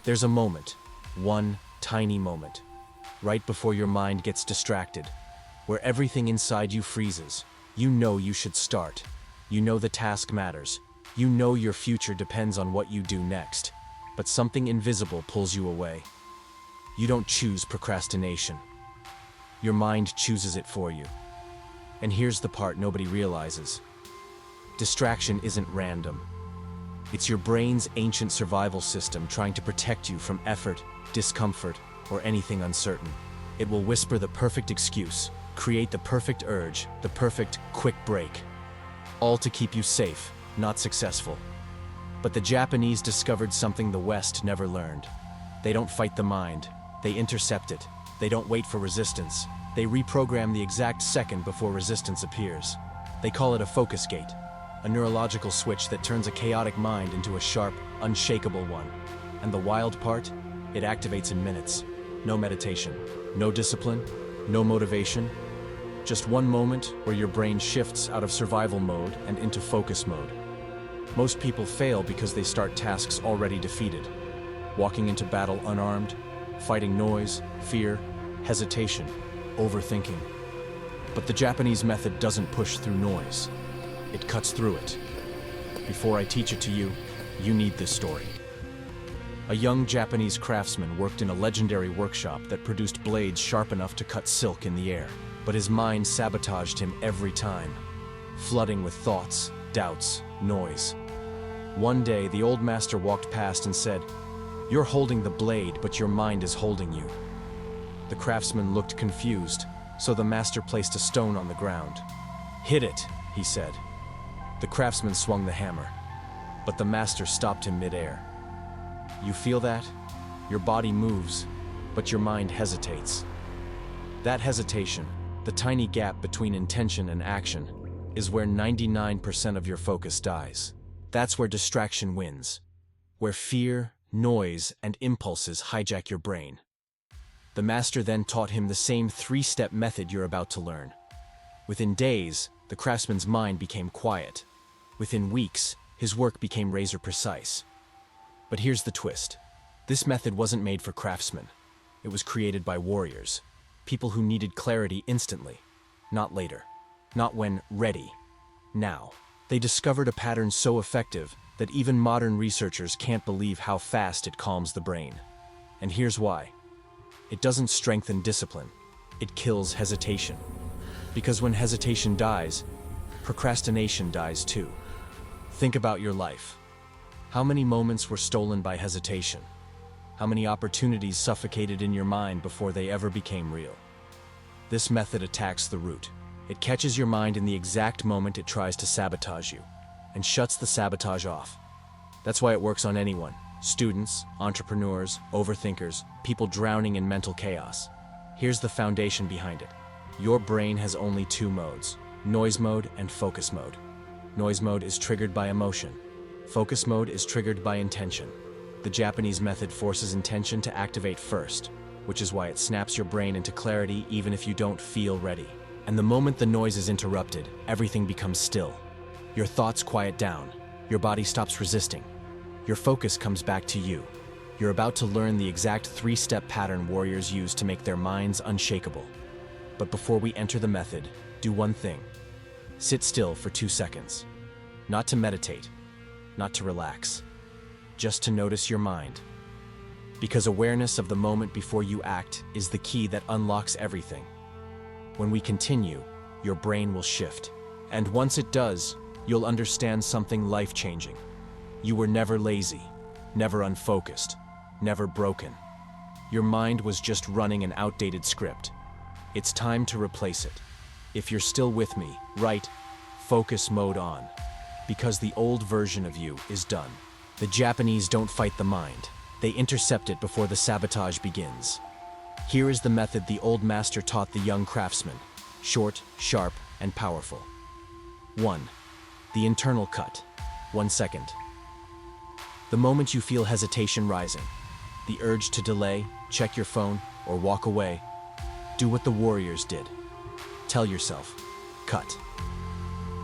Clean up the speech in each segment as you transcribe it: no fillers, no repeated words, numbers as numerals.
There's a moment, one tiny moment, right before your mind gets distracted, where everything inside you freezes. You know you should start. You know the task matters. You know your future depends on what you do next. But something invisible pulls you away. You don't choose procrastination. Your mind chooses it for you. And here's the part nobody realizes. Distraction isn't random. It's your brain's ancient survival system trying to protect you from effort, discomfort, or anything uncertain. It will whisper the perfect excuse, create the perfect urge, the perfect quick break. All to keep you safe, not successful. But the Japanese discovered something the West never learned. They don't fight the mind, they intercept it. They don't wait for resistance. They reprogram the exact second before resistance appears. They call it a focus gate, a neurological switch that turns a chaotic mind into a sharp, unshakable one. And the wild part? It activates in minutes. No meditation, no discipline, no motivation. Just one moment where your brain shifts out of survival mode and into focus mode. Most people fail because they start tasks already defeated. Walking into battle unarmed, fighting noise, fear, hesitation, overthinking. But the Japanese method doesn't push through noise. It cuts through it. Before I teach it to you, you need this story. A young Japanese craftsman worked in a legendary workshop that produced blades sharp enough to cut silk in the air. But his mind sabotaged him every time, flooding with thoughts, doubts, noise. One day, the old master walked past and said, "You're holding the blade, but your mind is holding you." The craftsman looked confused, so the master placed a stone on the ground. "Hit it," he said. The craftsman swung the hammer, but the master stopped him mid-air. You feel that? Your body moves, but your mind hesitates. That hesitation, the tiny gap between intention and action, is where 99% of your focus dies. That's where distraction wins, where fear, noise, and impulses hijack your brain. The master then taught him the same three-step method you're about to learn. Within days, the craftsman's mind became quiet. Within weeks, his work became razor precise. But here's the twist. This method wasn't made for craftsmen. It was created by warriors. People who needed clarity instantly, not later, not when ready, now. They discovered a pattern so effective that even modern researchers can't believe how fast it calms the brain. And here's why. It doesn't strengthen discipline, it kills hesitation. Because when hesitation dies, procrastination dies too. Think about your life. How many moments were stolen by hesitation? How many opportunities suffocated in your mind before they ever became real? This method attacks the root. It catches your mind in the exact moment it tries to sabotage you, and shuts the sabotage off. That's why it works on anyone: students, entrepreneurs, overthinkers, people drowning in mental chaos. Here's the foundation behind it. Your brain has only two modes: noise mode and focus mode. Noise mode is triggered by emotion. Focus mode is triggered by intention. The Japanese method forces intention to activate first, which is why it snaps your brain into clarity even if you don't feel ready. And the moment the noise is interrupted, everything becomes still. Your thoughts quiet down. Your body stops resisting. Your focus comes back to you. You're about to learn the exact three-step pattern warriors use to make their minds unshakable. But before we enter the method, do one thing. Sit still for 2 seconds. Not to meditate, not to relax, just to notice your mind. Because awareness of the moment before you act is the key that unlocks everything. When we continue, your brain will shift. And once it does, you'll understand something life-changing. You were never lazy, never unfocused, never broken. Your mind was just running an outdated script. It's time to replace it. If you're still with me, write focus mode on, because the old version of you is done. The Japanese don't fight the mind. They intercept it before the sabotage begins. Here is the method the old master taught the young craftsman: short, sharp, and powerful. 1. The internal cut. 1 second. The moment you feel hesitation rising, the urge to delay, check your phone, or walk away, do what the warriors did. Tell yourself, cut.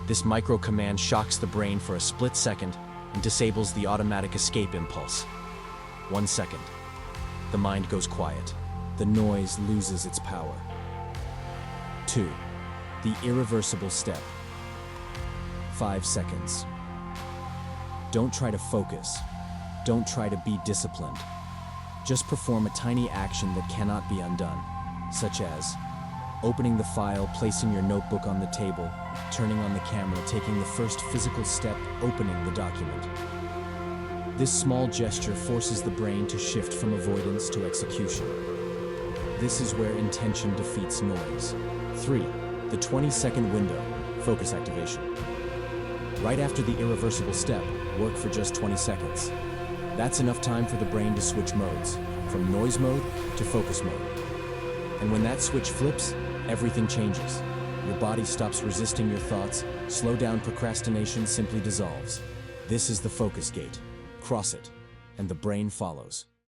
This micro command shocks the brain for a split second and disables the automatic escape impulse. 1 second. The mind goes quiet. The noise loses its power. 2. The irreversible step. 5 seconds. Don't try to focus. Don't try to be disciplined. Just perform a tiny action that cannot be undone, such as opening the file, placing your notebook on the table, turning on the camera, taking the first physical step, opening the document. This small gesture forces the brain to shift from avoidance to execution. This is where intention defeats noise. 3. The 20-second window, focus activation. Right after the irreversible step, work for just 20 seconds. That's enough time for the brain to switch modes, from noise mode to focus mode. And when that switch flips, everything changes. Your body stops resisting your thoughts, slow down procrastination simply dissolves. This is the focus gate. Cross it, and the brain follows.